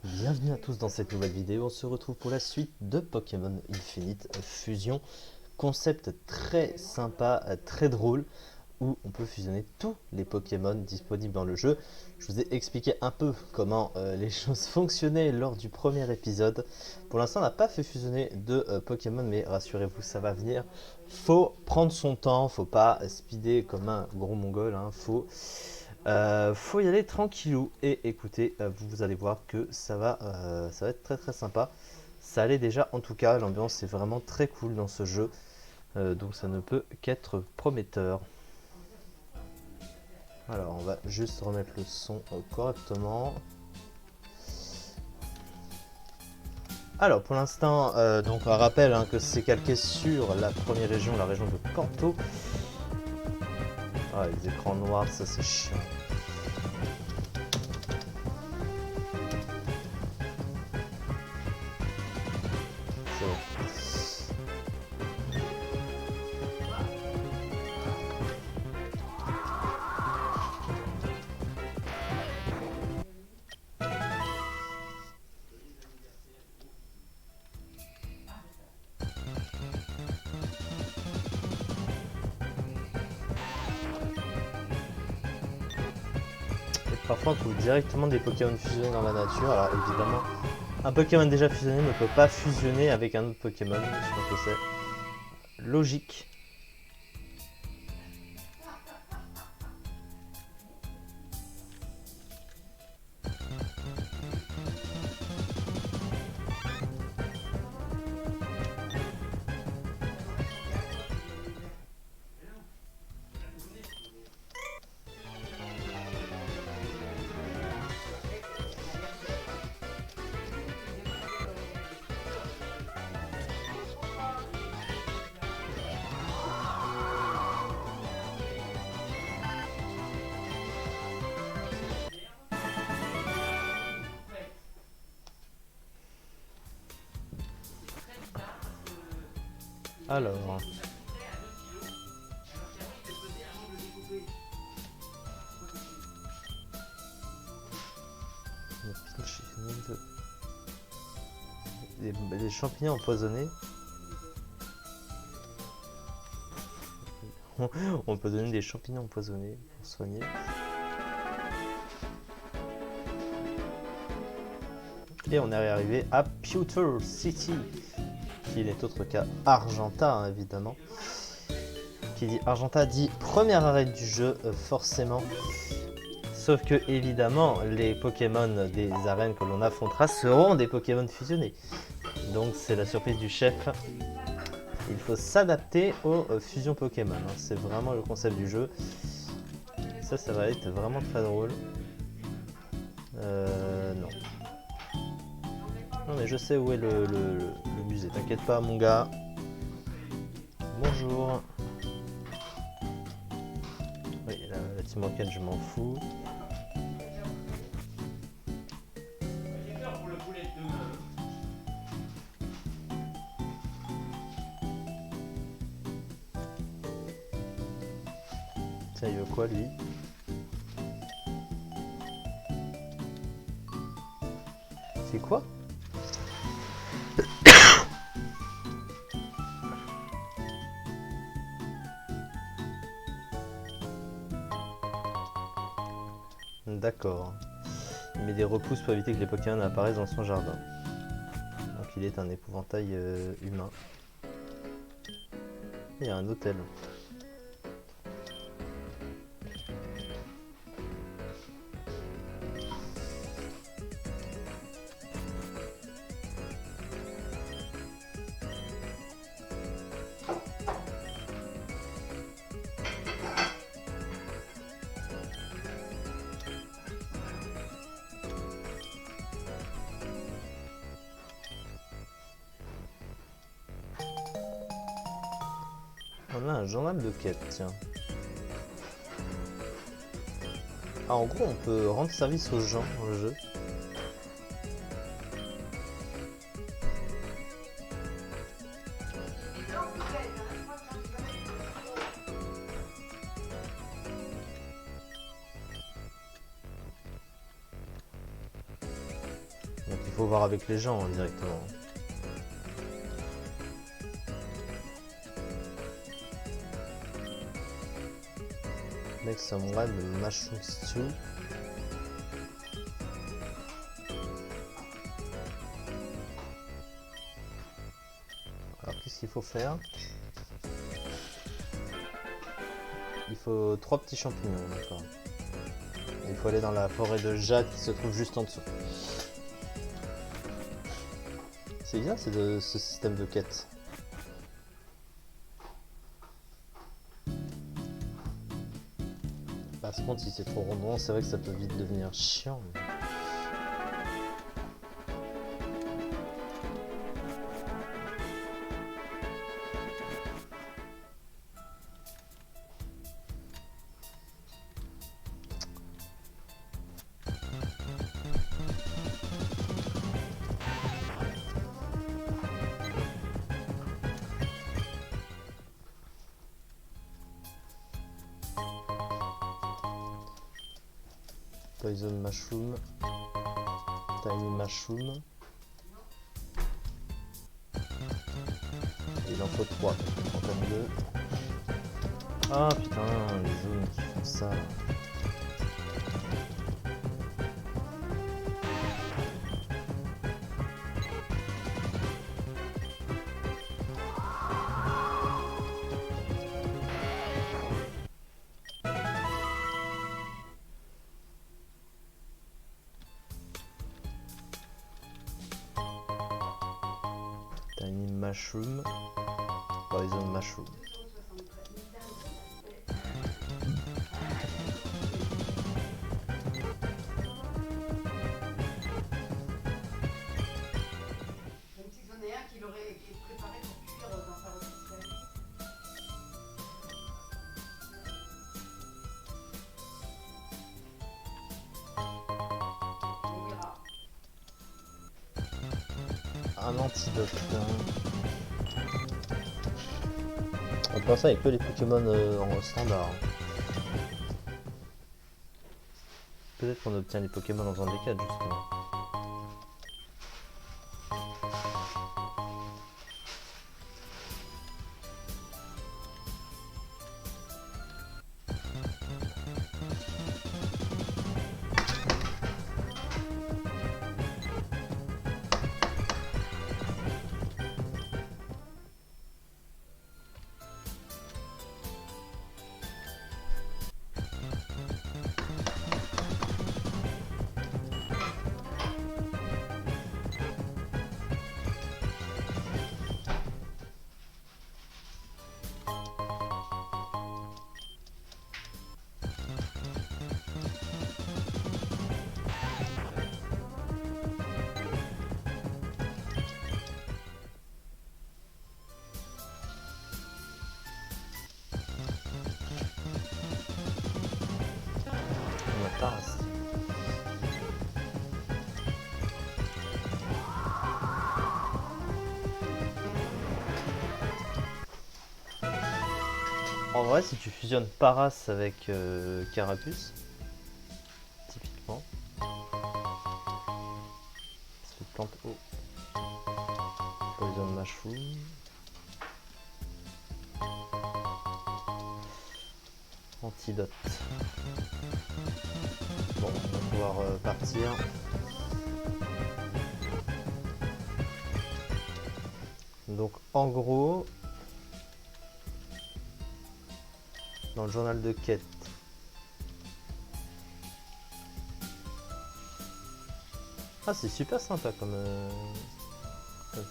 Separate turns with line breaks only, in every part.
Bienvenue à tous dans cette nouvelle vidéo, on se retrouve pour la suite de Pokémon Infinite Fusion. Concept très sympa, très drôle, où on peut fusionner tous les Pokémon disponibles dans le jeu. Je vous ai expliqué un peu comment les choses fonctionnaient lors du premier épisode. Pour l'instant on n'a pas fait fusionner de Pokémon, mais rassurez-vous ça va venir. Faut prendre son temps, faut pas speeder comme un gros mongol, hein. Faut y aller tranquillou et écoutez, vous allez voir que ça va être très très sympa. Ça allait déjà, en tout cas, l'ambiance est vraiment très cool dans ce jeu, donc ça ne peut qu'être prometteur. Alors, on va juste remettre le son correctement. Alors, pour l'instant, donc un rappel hein, que c'est calqué sur la première région, la région de Kanto. Ah, les écrans noirs, ça c'est chiant. C'est bon. Parfois on trouve directement des Pokémon fusionnés dans la nature. Alors évidemment, un Pokémon déjà fusionné ne peut pas fusionner avec un autre Pokémon. Je pense que c'est logique. Alors, des champignons empoisonnés. On peut donner des champignons empoisonnés pour soigner. Et on est arrivé à Pewter City, qui n'est autre qu'à Argenta, hein, évidemment. Qui dit Argenta dit première arène du jeu, forcément. Sauf que, évidemment, les Pokémon des arènes que l'on affrontera seront des Pokémon fusionnés. Donc, c'est la surprise du chef. Il faut s'adapter aux fusions Pokémon. Hein. C'est vraiment le concept du jeu. Ça va être vraiment très drôle. Non. Non, mais je sais où est le musée. T'inquiète pas, mon gars. Bonjour. Oui, la team Rocket, je m'en fous. Tiens, il veut quoi, lui? C'est quoi? D'accord. Il met des repousses pour éviter que les Pokémon apparaissent dans son jardin. Donc il est un épouvantail humain. Il y a un hôtel. On a un journal de quête, tiens. Ah, en gros, on peut rendre service aux gens dans le jeu. faut voir avec les gens hein, directement. Make some red mushroom stew. Alors qu'est-ce qu'il faut faire? Il faut 3 petits champignons, d'accord. Il faut aller dans la forêt de jade qui se trouve juste en dessous. C'est bien ce système de quête. Par contre, si c'est trop rondant, c'est vrai que ça peut vite devenir chiant. Poison mushroom, tiny mushroom. Il en faut 3, en termes de... Ah putain, les zones qui font ça. Tiny mushroom, poison mushroom. Un antidote. On pense avec que les Pokémon en standard. Peut-être qu'on obtient les Pokémon en faisant des quêtes justement. Taras. En vrai, si tu fusionnes Paras avec Carapuce, typiquement, cette plante eau, poison mushroom, antidote. Bon, on va pouvoir partir. Donc en gros, dans le journal de quête, ah c'est super sympa comme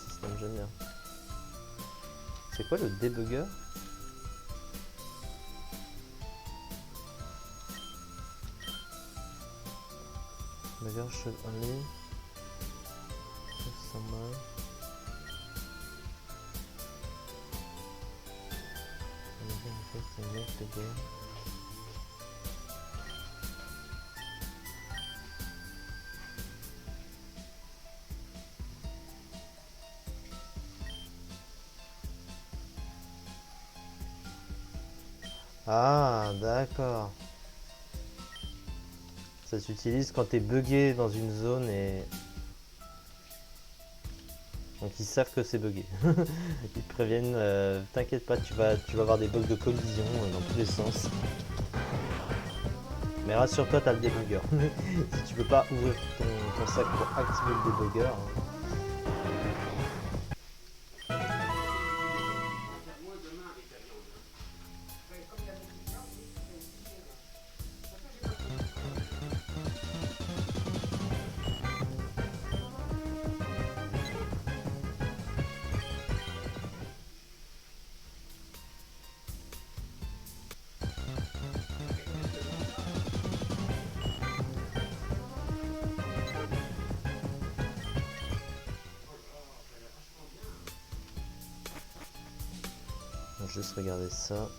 système, j'aime bien. C'est quoi le debugger? Debugger should only someone. Ah, d'accord. Ça s'utilise quand t'es bugué dans une zone et Donc ils savent que c'est buggé. Ils te préviennent, t'inquiète pas, tu vas avoir des bugs de collision dans tous les sens. Mais rassure-toi, t'as le débugger. Si tu peux pas ouvrir ton sac pour activer le débugger. On va juste regarder ça.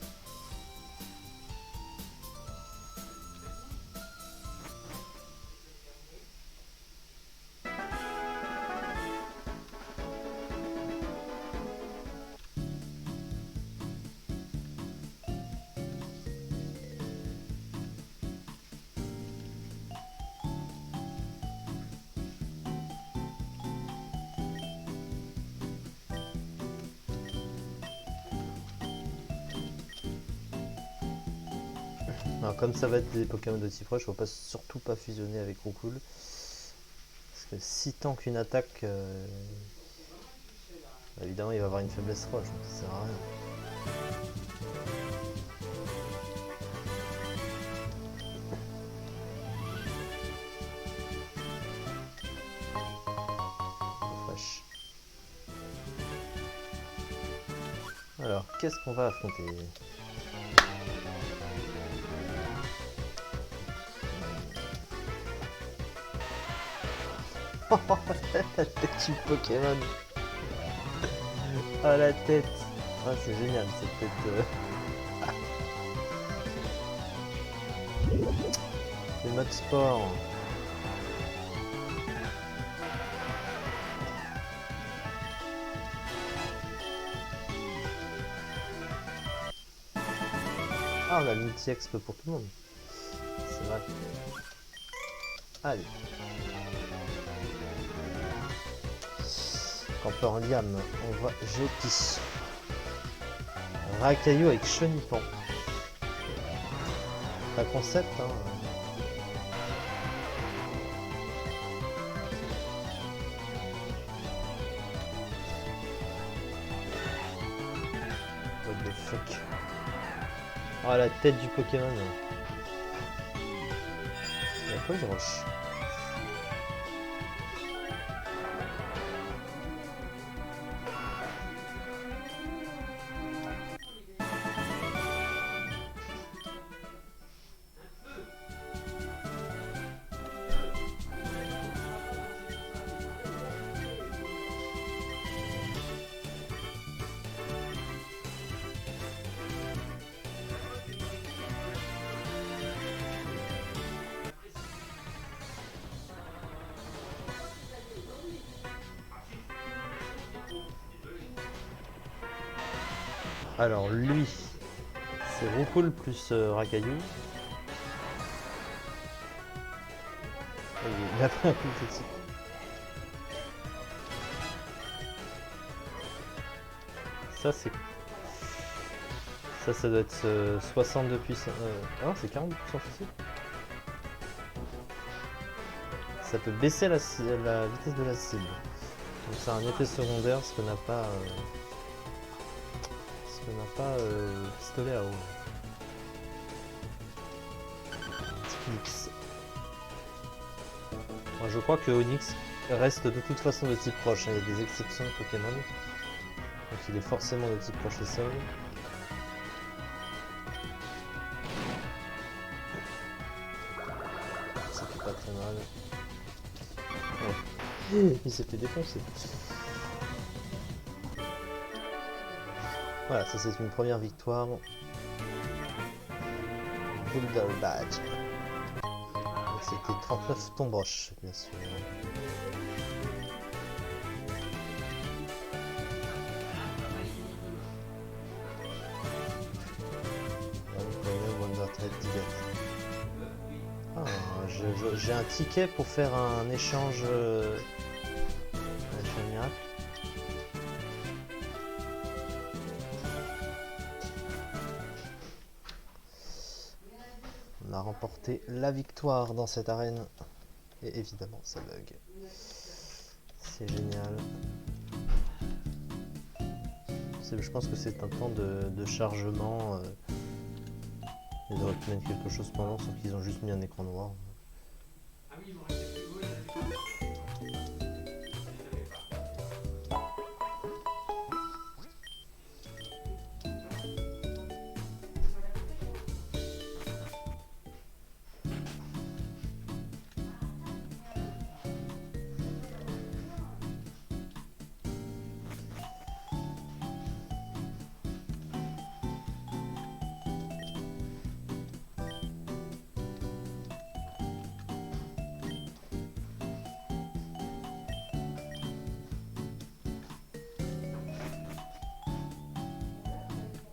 Alors comme ça va être des Pokémon de type roche, il ne faut surtout pas fusionner avec Roucoule. Parce que si tant qu'une attaque, évidemment il va avoir une faiblesse roche, donc ça sert à rien. Fresh. Alors, qu'est-ce qu'on va affronter ? La tête du Pokémon. Oh la tête. Ah c'est génial cette tête. Le mode sport. Ah, on a multi-exp pour tout le monde. C'est vrai. Allez. Campeur en liam, on va jeter. Rakaillou avec Chenipan. Pas concept, hein. What the fuck. Oh la tête du Pokémon. Il y a quoi de roche? Alors lui, c'est Roucoule plus Rakaillou. Il a pris un coup de type. Ça c'est... Ça doit être 60 de puissance. Ah non, c'est 40 de puissance aussi. Ça peut baisser la vitesse de la cible. Donc c'est un effet secondaire, ce que n'a pas... pistolet à eau. Onyx. Moi, je crois que Onyx reste de toute façon de type roche. Il y a des exceptions de Pokémon. Donc il est forcément de type roche et sol. Ça fait pas très mal. Ouais. Il s'est fait défoncer. Voilà, ça c'est une première victoire. Boulder Badge. C'était 39 tombroches, bien sûr. Ah, j'ai un ticket pour faire un échange. Miracle. a remporté la victoire dans cette arène. Et évidemment, ça bug. C'est génial. Je pense que c'est un temps de chargement. Ils auraient pu mettre quelque chose pendant, sauf qu'ils ont juste mis un écran noir.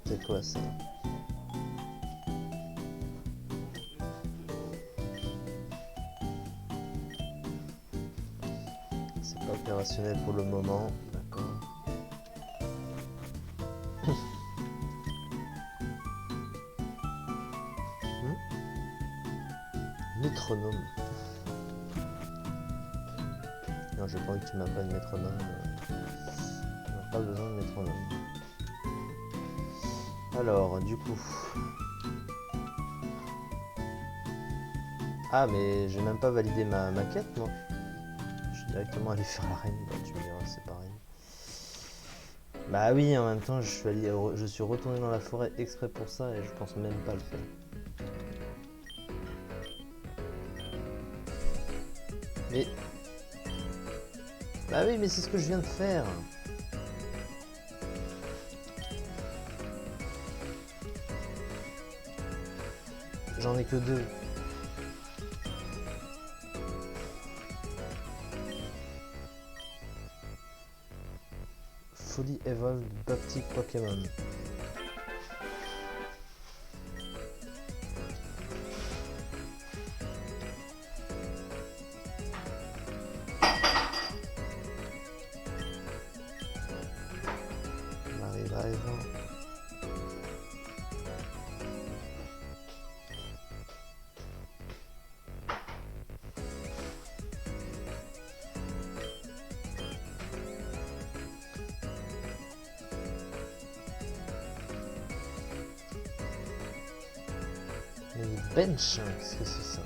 C'est quoi ça? C'est pas opérationnel pour le moment, d'accord. Métronome. Non, j'ai pas envie que tu m'appelles métronome. On n'a pas besoin de métronome. Alors, du coup... Ah, mais j'ai même pas validé ma quête, moi. Je suis directement allé faire l'arène. Bah, tu me diras, c'est pareil. Bah oui, en même temps, je suis retourné dans la forêt exprès pour ça et je pense même pas le faire. Mais... Bah oui, mais c'est ce que je viens de faire. J'en ai que 2. Fully Evolved Baptic Pokémon. Drive. Bench, qu'est-ce que c'est ça?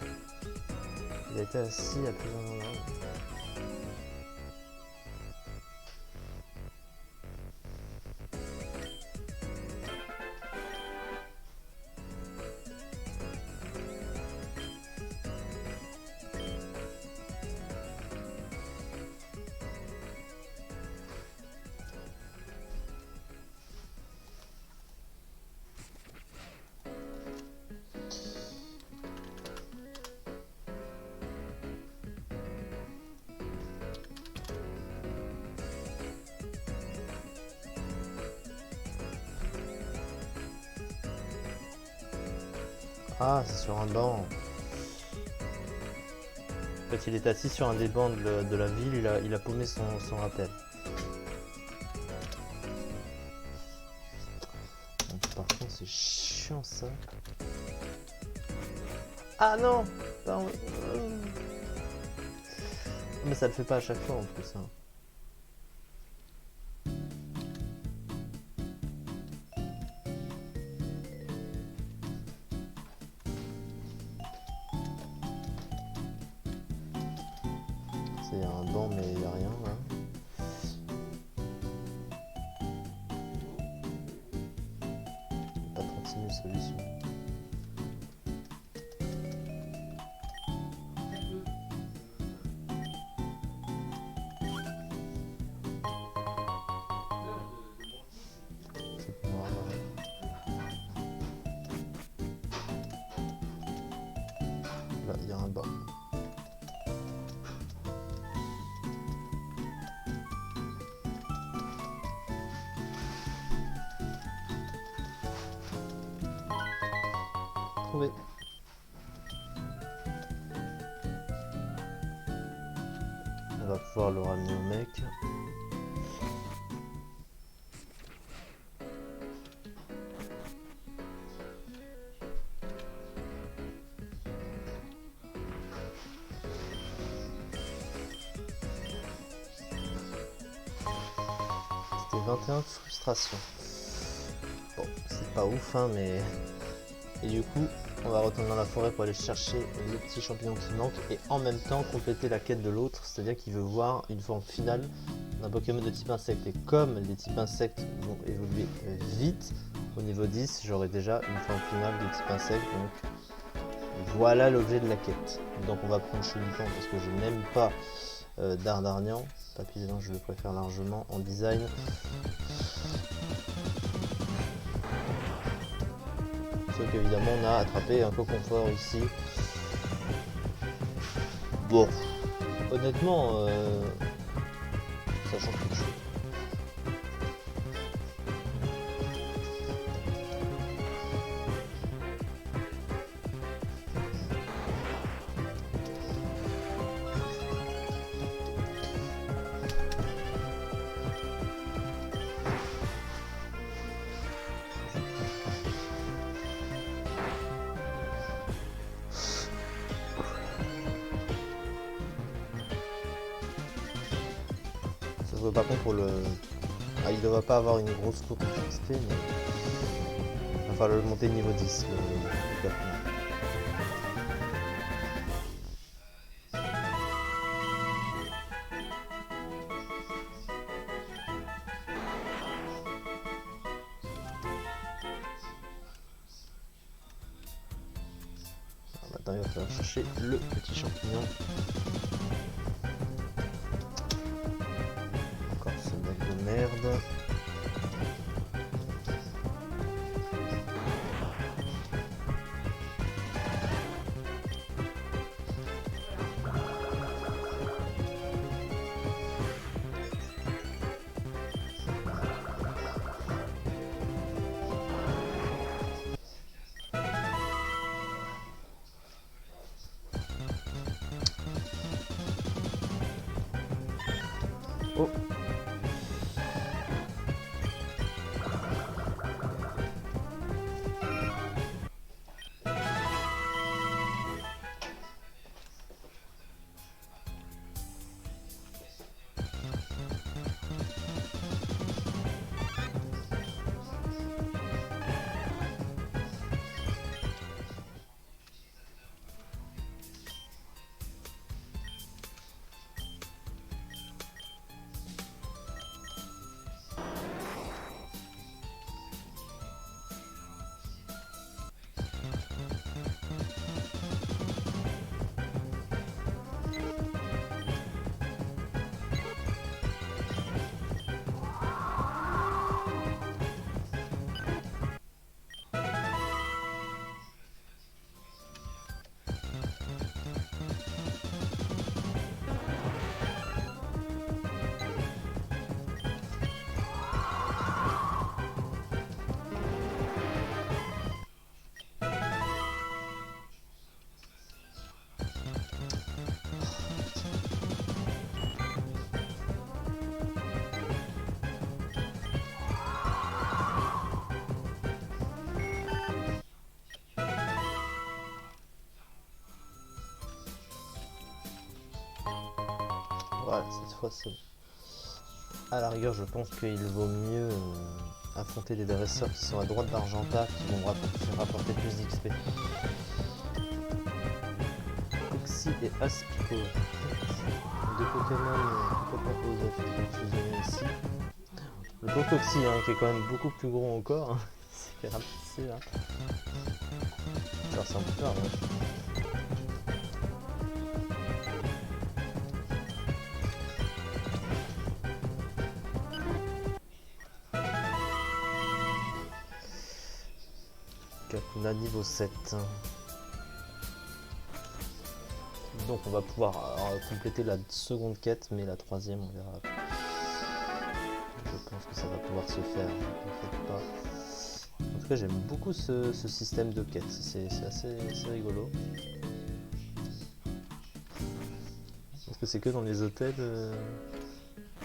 Il a été assis à plusieurs moments. Ah, c'est sur un banc. En fait, il est assis sur un des bancs de la ville, il a paumé son rappel. Donc, par contre, c'est chiant ça. Ah non, pardon. Mais ça le fait pas à chaque fois en plus. Hein. C'est un banc mais il n'y a rien là. Pas 36 000 solutions. Là, il y a un banc. Trouvé. On va pouvoir le ramener au mec. 21 frustration. Bon, c'est pas ouf, hein, mais... Et du coup, on va retourner dans la forêt pour aller chercher le petit champignon qui manque et en même temps compléter la quête de l'autre, c'est-à-dire qu'il veut voir une forme finale d'un Pokémon de type insecte. Et comme les types insectes vont évoluer vite, au niveau 10, j'aurai déjà une forme finale de type insecte, donc voilà l'objet de la quête. Donc on va prendre Chenipan parce que je n'aime pas Dardarnian. Papillon, je le préfère largement en design. Sauf qu'évidemment on a attrapé un Coconfort ici. Bon, honnêtement, ça change quelque chose. Ça se voit pas contre pour le... Ah, il ne devrait pas avoir une grosse courbe XP, mais il va falloir le monter niveau 10, le Gapon. Maintenant il va falloir chercher le petit champignon. Encore ce mec de merde. Oh. Voilà, cette fois c'est... À la rigueur, je pense qu'il vaut mieux affronter des dresseurs qui sont à droite d'Argenta, qui vont faire rapporter plus d'XP. Coxy et Aspico. Deux Pokémon qui vont fusionner ici. Le pauvre Coxy, hein, qui est quand même beaucoup plus gros encore, hein. Il s'est fait rapetisser là. Ça ressemble pas, ouais. Kakuna niveau 7. Donc on va pouvoir compléter la seconde quête, mais la troisième on verra. Je pense que ça va pouvoir se faire, ne faites pas. En tout cas j'aime beaucoup ce système de quête, c'est assez rigolo. Est-ce que c'est que dans les hôtels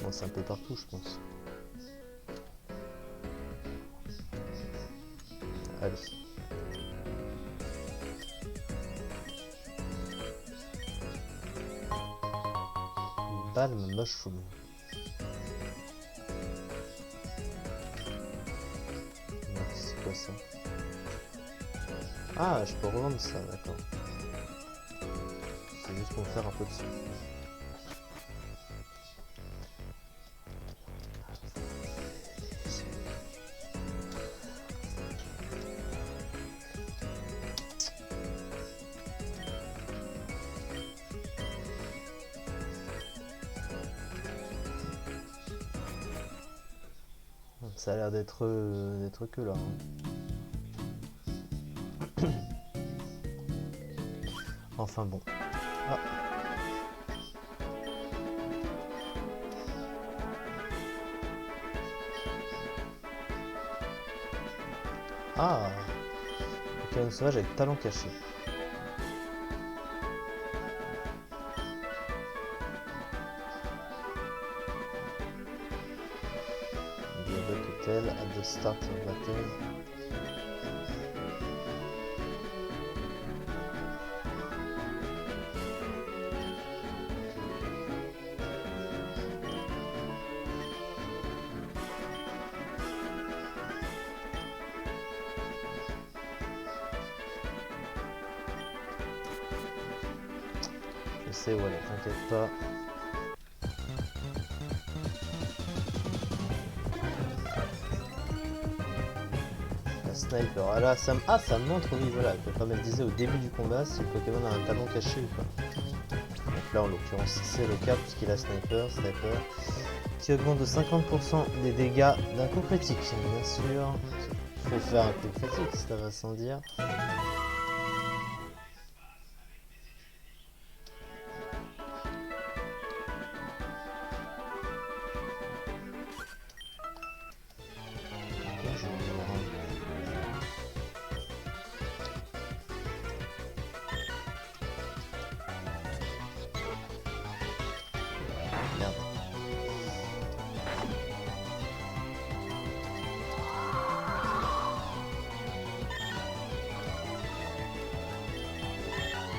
Non, c'est un peu partout je pense. Allez. Balm Mushroom. ça. Ah, je peux revendre ça, d'accord. C'est juste pour faire un peu de son. Ça a l'air d'être que là. Hein. Enfin bon. Ah. Ah, Pokémon sauvage avec talent caché. At the start of battle. Je sais, voilà, t'inquiète pas. Sniper. Ah là, ça me montre, oui, voilà, comme elle disait au début du combat, si le Pokémon a un talon caché ou pas. Donc là, en l'occurrence, c'est le cas, puisqu'il a Sniper, qui augmente de 50% les dégâts d'un coup critique, bien sûr. Il faut faire un coup critique, ça va sans dire.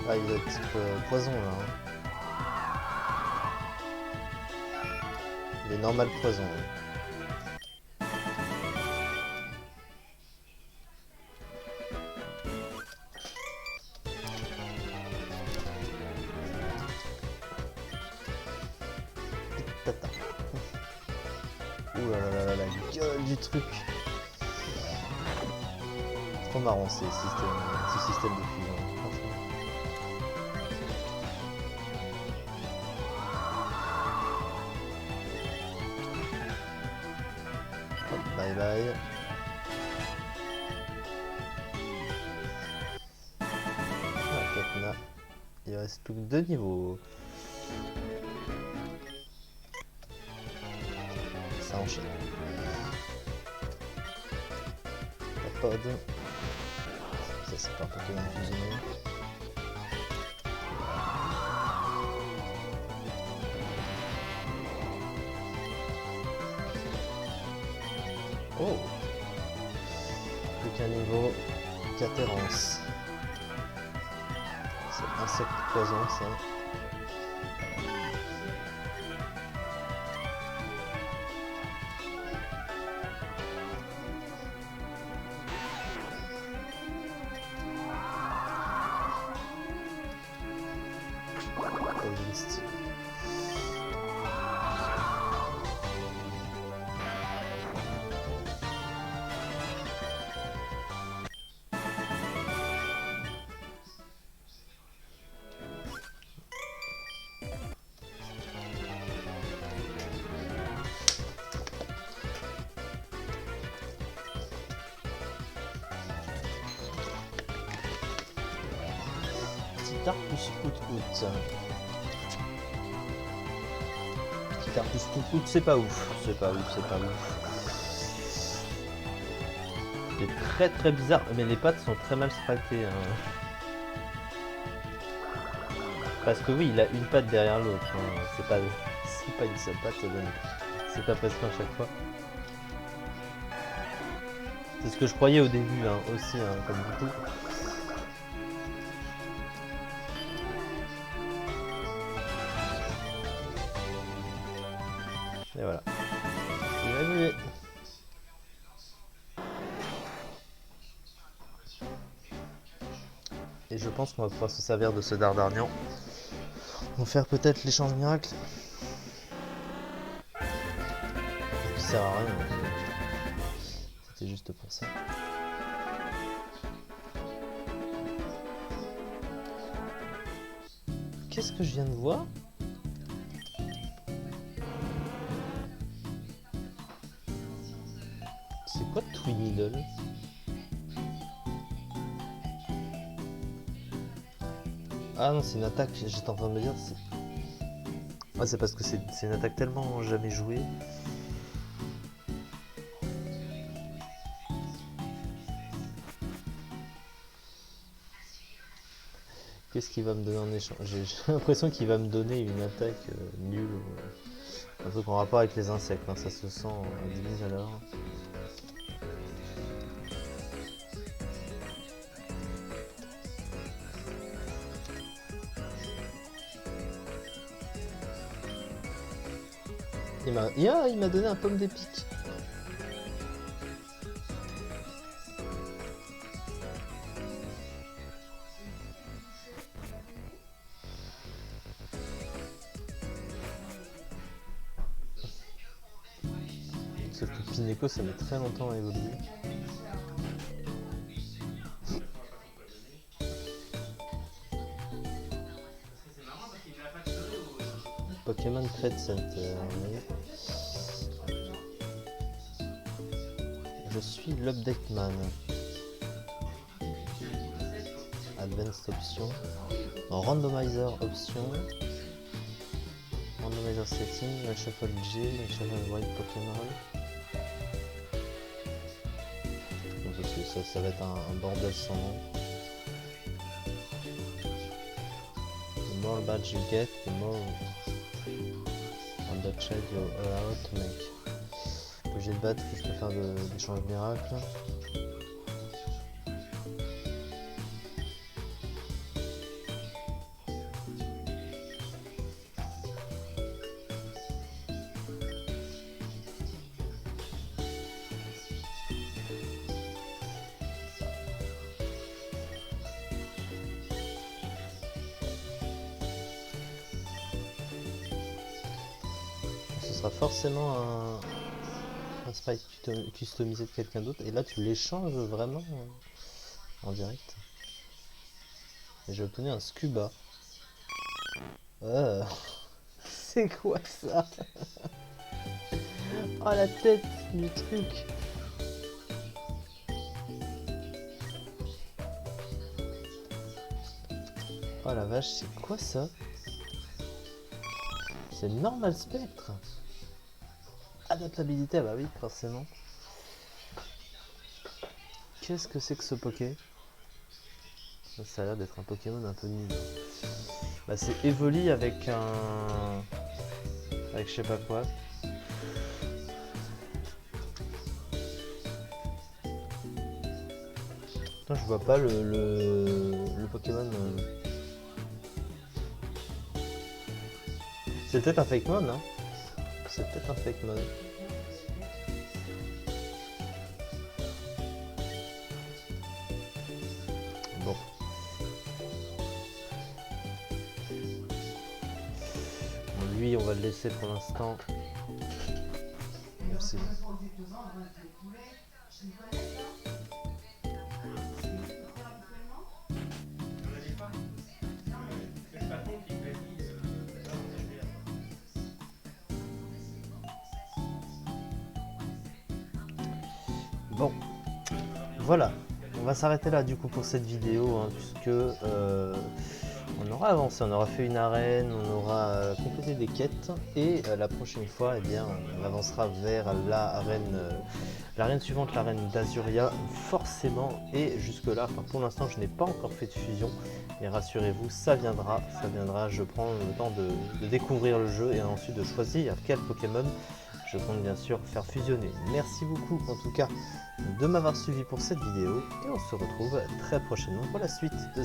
Ah, il est type poison là. Hein. Il est normal poison. Hein. Tata. Ouh là là là là, la gueule du truc. Trop marrant ce système de fusion. Franchement. Bye bye. Ah, Katna. Il reste plus que 2 niveaux. Ça enchaîne. La pod. Ça c'est pas un Pokémon fusionné. Oh! Plus qu'un niveau Catérance. C'est insecte poison ça. Poison Steel. Arcus Out. Petit Arcus Out, c'est pas ouf. C'est pas ouf. C'est très très bizarre, mais les pattes sont très mal spratées. Hein. Parce que oui, il a une patte derrière l'autre. Hein. C'est pas une seule patte, c'est pas presque à chaque fois. C'est ce que je croyais au début hein, aussi, hein, comme beaucoup. Et voilà. Il a évolué. Et je pense qu'on va pouvoir se servir de ce Dardarnian pour faire peut-être l'échange miracle. Qui sert à rien. C'était juste pour ça. Qu'est-ce que je viens de voir? C'est quoi Twiniddle? Ah non, c'est une attaque, j'étais en train de me dire. Ah, c'est parce que c'est une attaque tellement jamais jouée. Qu'est-ce qu'il va me donner en échange? J'ai l'impression qu'il va me donner une attaque nulle. Un truc en rapport avec les insectes, hein, ça se sent à 10 000 à l'heure. Il m'a donné un pomme d'épic. Sauf que Pineco, ça met très longtemps à évoluer. Pokémon Trade Center. Je suis l'Update Man. Advanced option. Randomizer option. Randomizer setting. Shuffle G. Shuffle White Pokémon. Ça va être un bordel sans nom. The more badge you get, the more on the trade you're allowed to make. J'ai le badge que je peux faire d'échange miracle. Ce sera forcément un sprite customisé de quelqu'un d'autre, et là tu l'échanges vraiment en direct. Et j'ai obtenu un scuba. C'est quoi ça? Oh la tête du truc. Oh la vache, c'est quoi ça? C'est normal spectre. Adaptabilité, bah oui, forcément. Qu'est-ce que c'est que ce Poké? Ça a l'air d'être un Pokémon un peu nul. Bah c'est Evoli avec un... avec je sais pas quoi. Putain, je vois pas le Pokémon. C'est peut-être un Fakemon, hein? C'est peut-être un Fakemon. Bon. Bon, lui, on va le laisser pour l'instant. Merci. Bon, voilà, on va s'arrêter là du coup pour cette vidéo, hein, puisque on aura avancé, on aura fait une arène, on aura complété des quêtes, et la prochaine fois, eh bien, on avancera vers l'arène suivante, l'arène d'Azuria, forcément, et jusque là, enfin, pour l'instant, je n'ai pas encore fait de fusion, mais rassurez-vous, ça viendra, je prends le temps de découvrir le jeu, et ensuite de choisir quel Pokémon je compte bien sûr faire fusionner. Merci beaucoup en tout cas de m'avoir suivi pour cette vidéo et on se retrouve très prochainement pour la suite de